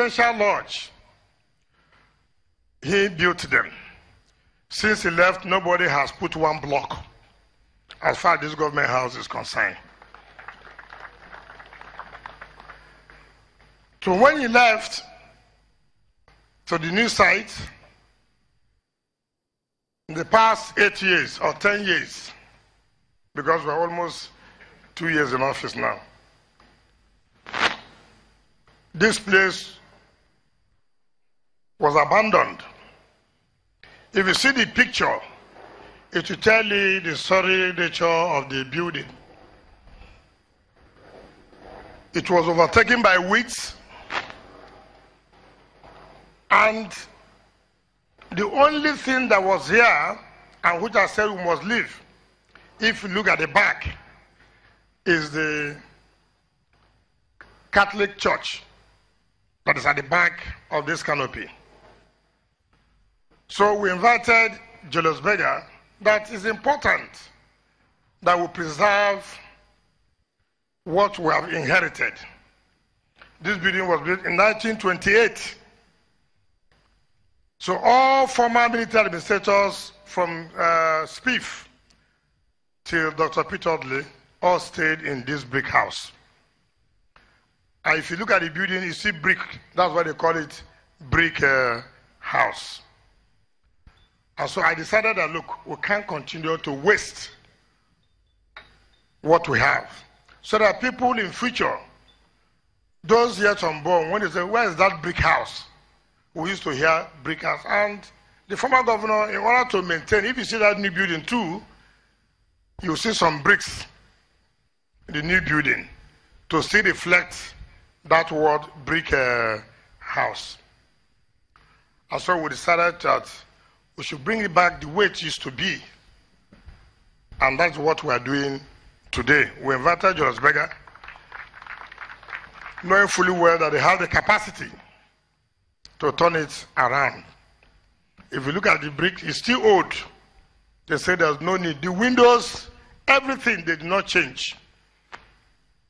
presidential lodge, he built them. Since he left, nobody has put one block as far as this government house is concerned. So when he left to the new site, in the past 8 years or 10 years, because we're almost 2 years in office now, this place was abandoned. If you see the picture, it will tell you the sorry nature of the building. It was overtaken by weeds, and the only thing that was here, and which I said we must leave, if you look at the back, is the Catholic Church that is at the back of this canopy. So we invited Julius Berger that it's important that we preserve what we have inherited. This building was built in 1928. So all former military administrators from Spiff till Dr. Peter Audley all stayed in this brick house. And if you look at the building, you see brick. That's why they call it brick house. And so I decided that, look, we can't continue to waste what we have. So that people in future, those yet unborn, when they say, where is that brick house? We used to hear brick house. And the former governor, in order to maintain, if you see that new building too, you see some bricks in the new building to still reflect that word brick house. And so we decided that we should bring it back the way it used to be. And that's what we are doing today. We invited Julius Berger, knowing fully well that they have the capacity to turn it around. If you look at the brick, it's still old. They say there's no need. The windows, everything, they did not change.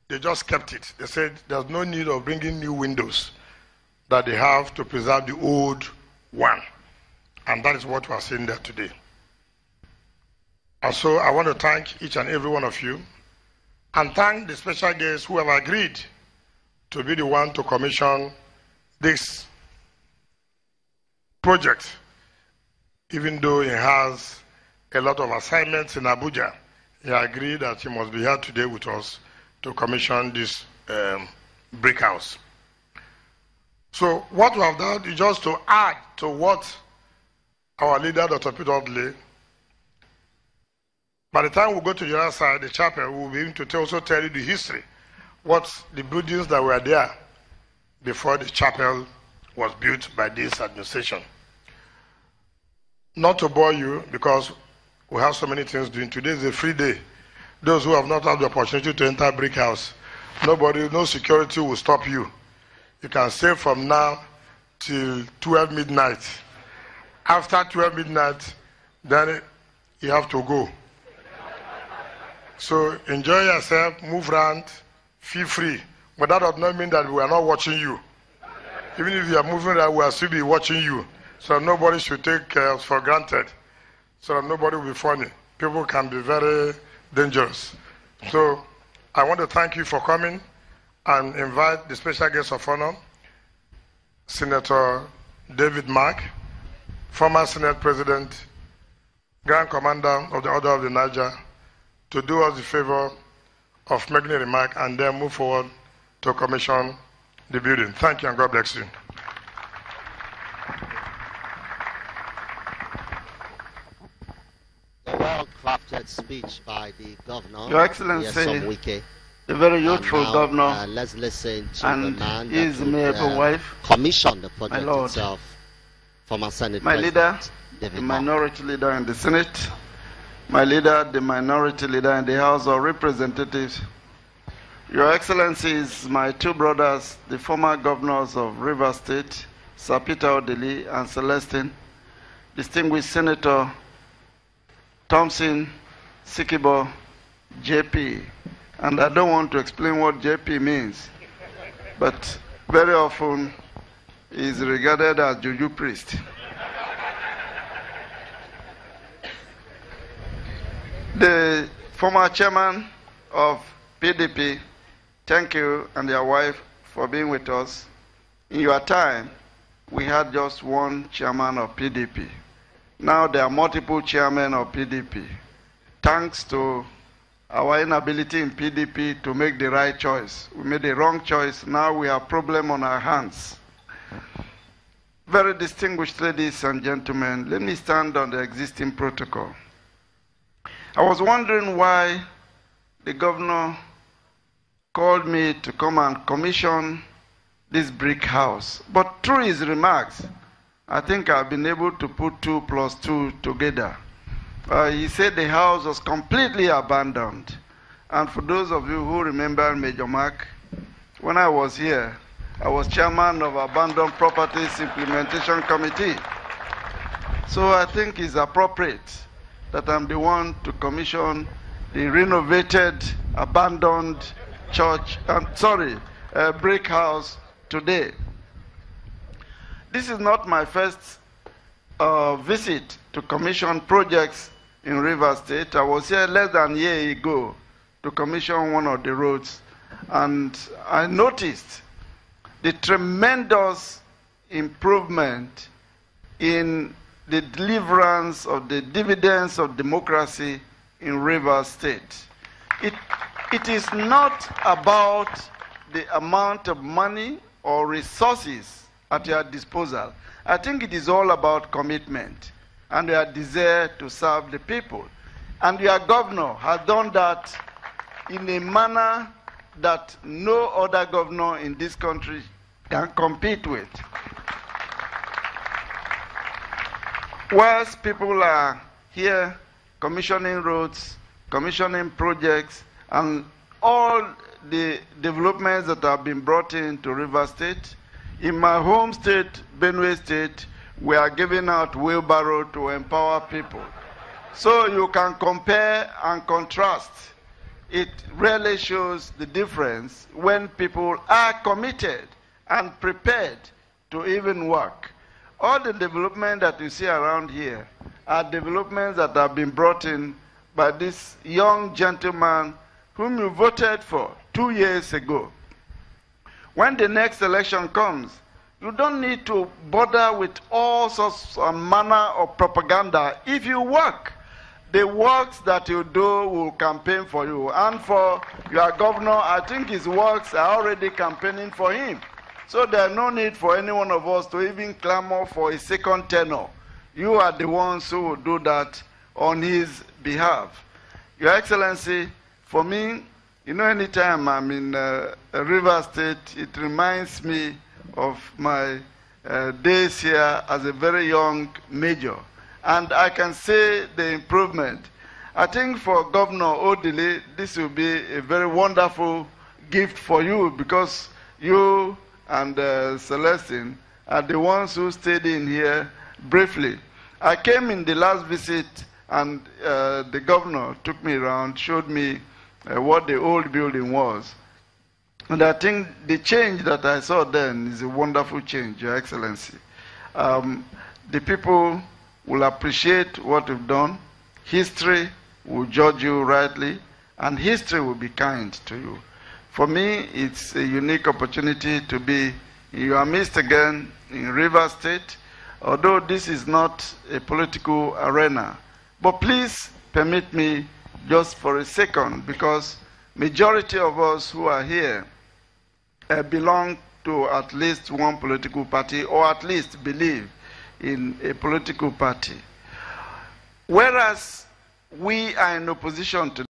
They just kept it. They said there's no need of bringing new windows, that they have to preserve the old one. And that is what we are seeing there today. And so I want to thank each and every one of you, and thank the special guests who have agreed to be the one to commission this project, even though he has a lot of assignments in Abuja. He agreed that he must be here today with us to commission this brick house. So what we have done is just to add to what our leader, Dr. Peter Audley, by the time we go to the other side, the chapel, we will be able to also tell you the history, what the buildings that were there before the chapel was built by this administration. Not to bore you, because we have so many things doing. Today is a free day. Those who have not had the opportunity to enter brick house, no security will stop you. You can stay from now till 12 midnight. After 12 midnight, then you have to go. So enjoy yourself, move around, feel free. But that does not mean that we are not watching you. Even if you are moving around, we will still be watching you. So nobody should take us for granted. So that nobody will be funny. People can be very dangerous. So I want to thank you for coming and invite the special guest of honor, Senator David Mark, former Senate President, Grand Commander of the Order of the Niger, to do us the favor of making a remark and then move forward to commission the building. Thank you and God bless you. The well-crafted speech by the governor. Your Excellency, a very youthful governor, let's listen to and the man his that amiable wife, commissioned the project my Lord, itself, former Senate my leader, David the Mark. minority leader in the Senate, my leader, the minority leader in the House of Representatives, Your Excellencies, my two brothers, the former governors of Rivers State, Sir Peter Audley and Celestine, distinguished Senator Thompson, Sikibo, JP, and I don't want to explain what JP means, but very often is regarded as juju priest. The former chairman of PDP, thank you and your wife for being with us. In your time, we had just one chairman of PDP. Now there are multiple chairmen of PDP. Thanks to our inability in PDP to make the right choice. We made the wrong choice. Now we have a problem on our hands. Very distinguished ladies and gentlemen, let me stand on the existing protocol. I was wondering why the governor called me to come and commission this brick house. But through his remarks, I think I've been able to put 2 plus 2 together. He said the house was completely abandoned. And for those of you who remember Major Mark, when I was here, I was chairman of Abandoned Properties Implementation Committee. So I think it's appropriate that I'm the one to commission the renovated, abandoned brick house today. This is not my first visit to commission projects in Rivers State. I was here less than a year ago to commission one of the roads, and I noticed the tremendous improvement in the deliverance of the dividends of democracy in Rivers State. It is not about the amount of money or resources at your disposal. I think it is all about commitment and your desire to serve the people. And your governor has done that in a manner that no other governor in this country can compete with. Whilst people are here commissioning roads, commissioning projects, and all the developments that have been brought into Rivers State, in my home state, Benue State, we are giving out wheelbarrow to empower people. So you can compare and contrast. It really shows the difference when people are committed and prepared to even work. All the development that you see around here are developments that have been brought in by this young gentleman whom you voted for 2 years ago. When the next election comes, you don't need to bother with all sorts of manner of propaganda. If you work, the works that you do will campaign for you. And for your governor, I think his works are already campaigning for him. So there's no need for any one of us to even clamor for a second tenure. You are the ones who will do that on his behalf. Your Excellency, for me, you know, anytime I'm in Rivers State, it reminds me of my days here as a very young major. And I can say the improvement. I think for Governor Odili, this will be a very wonderful gift for you, because you and Celestine are the ones who stayed in here briefly. I came in the last visit, and the governor took me around, showed me what the old building was. And I think the change that I saw then is a wonderful change, Your Excellency. The people will appreciate what you've done. History will judge you rightly, and history will be kind to you. For me, it's a unique opportunity to be in your midst again in Rivers State, although this is not a political arena. But please permit me just for a second, because majority of us who are here belong to at least one political party, or at least believe in a political party. Whereas we are in opposition to